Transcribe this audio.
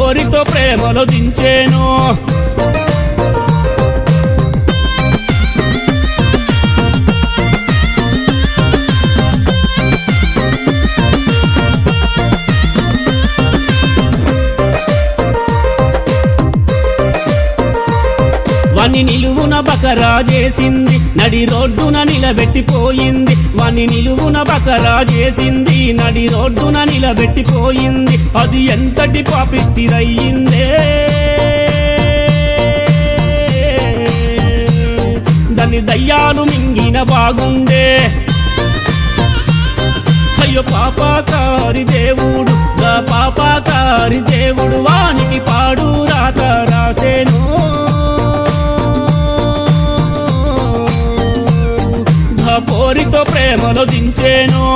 పోరితో ప్రేమలో దించేను వాణ్ణి నిలువున బకరా చేసింది నడి రోడ్డున నిలబెట్టిపోయింది వాణ్ణి నిలువున బకరా చేసింది నడి రోడ్డున నిలబెట్టిపోయింది అది ఎంతటి పాపిష్టిదయ్యిందే దాన్ని దయ్యాలు మింగిన బాగుండే అయ్యో పాపాకారి దేవుడు గా పాపాకారి దేవుడు వానికి పాడు రాత రాసేను పోరితో ప్రేమలో దించేను